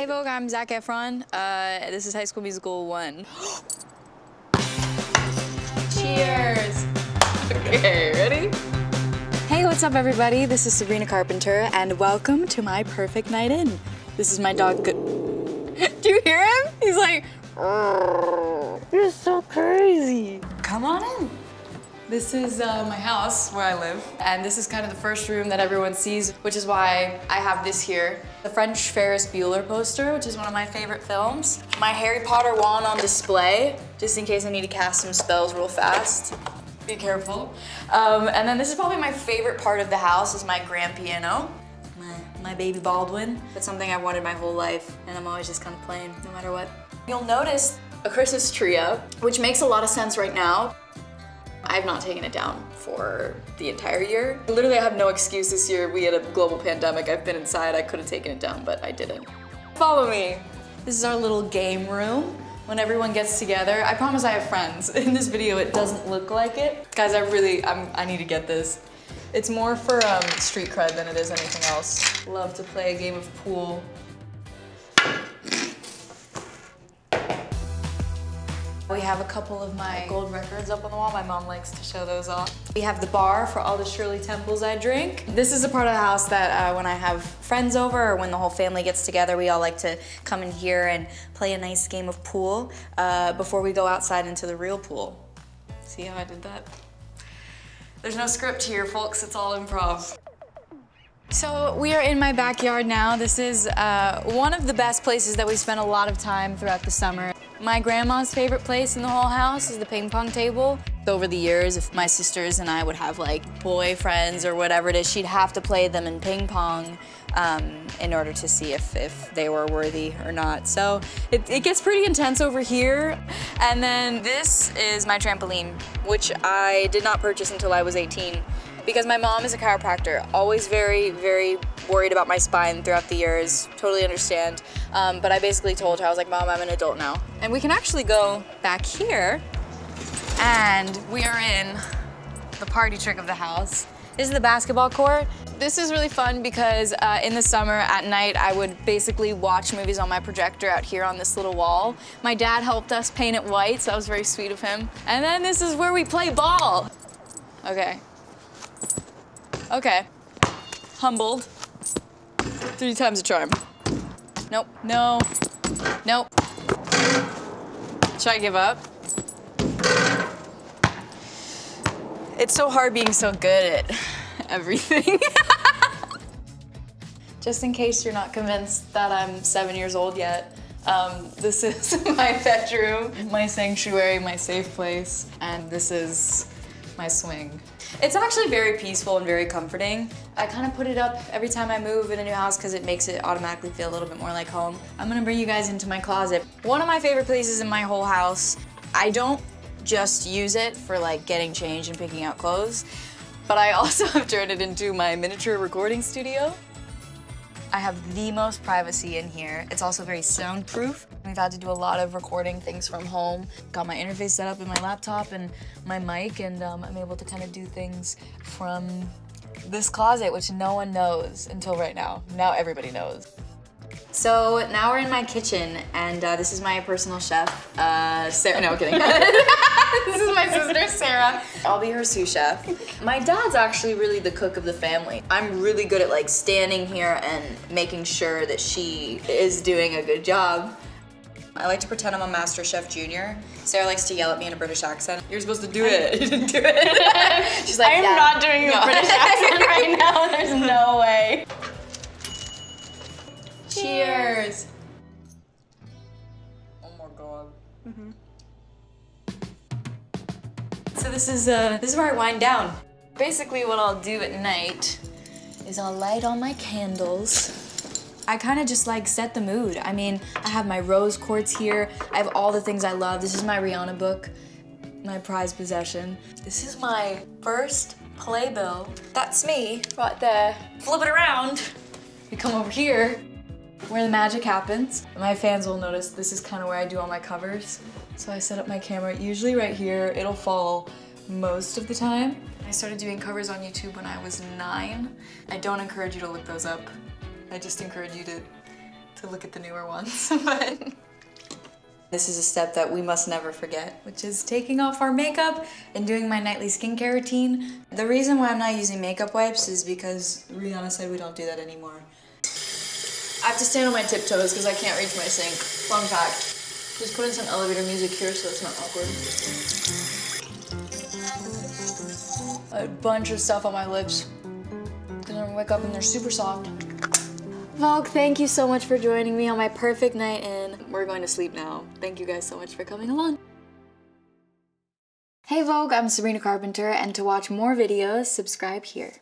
Hey Vogue, I'm Zac Efron. This is High School Musical 1. Cheers! Okay, ready? Hey, what's up everybody? This is Sabrina Carpenter and welcome to my perfect night in. This is my dog Good. Do you hear him? He's like, you're so crazy. Come on in. This is my house where I live, and this is kind of the first room that everyone sees, which is why I have this here. The French Ferris Bueller poster, which is one of my favorite films. My Harry Potter wand on display, just in case I need to cast some spells real fast. Be careful. And then this is probably my favorite part of the house, is my grand piano. My baby Baldwin. It's something I've wanted my whole life, and I'm always just kind of playing, no matter what. You'll notice a Christmas tree up, which makes a lot of sense right now. I've not taken it down for the entire year. Literally, I have no excuse this year. We had a global pandemic. I've been inside. I could have taken it down, but I didn't. Follow me. This is our little game room. When everyone gets together, I promise I have friends. In this video, it doesn't look like it. Guys, I need to get this. It's more for street cred than it is anything else. Love to play a game of pool. We have a couple of my gold records up on the wall. My mom likes to show those off. We have the bar for all the Shirley Temples I drink. This is a part of the house that when I have friends over or when the whole family gets together, we all like to come in here and play a nice game of pool before we go outside into the real pool. See how I did that? There's no script here, folks. It's all improv. So we are in my backyard now. This is one of the best places that we spend a lot of time throughout the summer. My grandma's favorite place in the whole house is the ping pong table. Over the years, if my sisters and I would have like boyfriends or whatever it is, she'd have to play them in ping pong in order to see if they were worthy or not. So it gets pretty intense over here. And then this is my trampoline, which I did not purchase until I was 18. Because my mom is a chiropractor, always very, very worried about my spine throughout the years, totally understand. But I basically told her, I was like, Mom, I'm an adult now. And we can actually go back here, and we are in the party trick of the house. This is the basketball court. This is really fun because in the summer at night, I would basically watch movies on my projector out here on this little wall. My dad helped us paint it white, so that was very sweet of him. And then this is where we play ball. Okay. Okay. Humbled. 3 times a charm. Nope. No. Nope. Should I give up? It's so hard being so good at everything. Just in case you're not convinced that I'm 7 years old yet, this is my bedroom, my sanctuary, my safe place, and this is my swing. It's actually very peaceful and very comforting. I kind of put it up every time I move in a new house because it makes it automatically feel a little bit more like home. I'm gonna bring you guys into my closet. One of my favorite places in my whole house. I don't just use it for like getting changed and picking out clothes, but I also have turned it into my miniature recording studio. I have the most privacy in here. It's also very soundproof. We've had to do a lot of recording things from home. Got my interface set up in my laptop and my mic, and I'm able to kind of do things from this closet, which no one knows until right now. Now everybody knows. So now we're in my kitchen, and this is my personal chef, Sarah. No, I'm kidding. This is my sister, Sarah. I'll be her sous chef. My dad's actually really the cook of the family. I'm really good at like standing here and making sure that she is doing a good job. I like to pretend I'm a Master Chef Junior. Sarah likes to yell at me in a British accent. You're supposed to do it. You didn't do it. She's like, I am not doing a British accent right now. There's no way. Cheers. Oh my God. So this is where I wind down. Basically what I'll do at night is I'll light all my candles. I kind of just like set the mood. I mean, I have my rose quartz here. I have all the things I love. This is my Rihanna book, my prized possession. This is my first playbill. That's me right there. Flip it around. You come over here, where the magic happens. My fans will notice this is kind of where I do all my covers. So I set up my camera usually right here. It'll fall most of the time. I started doing covers on YouTube when I was 9. I don't encourage you to look those up. I just encourage you to to look at the newer ones, but this is a step that we must never forget, which is taking off our makeup and doing my nightly skincare routine. The reason why I'm not using makeup wipes is because Rihanna said we don't do that anymore. I have to stand on my tiptoes because I can't reach my sink. Fun fact. Just put in some elevator music here so it's not awkward. A bunch of stuff on my lips. Because I'm gonna wake up and they're super soft. Vogue, thank you so much for joining me on my perfect night in. We're going to sleep now. Thank you guys so much for coming along. Hey Vogue, I'm Sabrina Carpenter, and to watch more videos, subscribe here.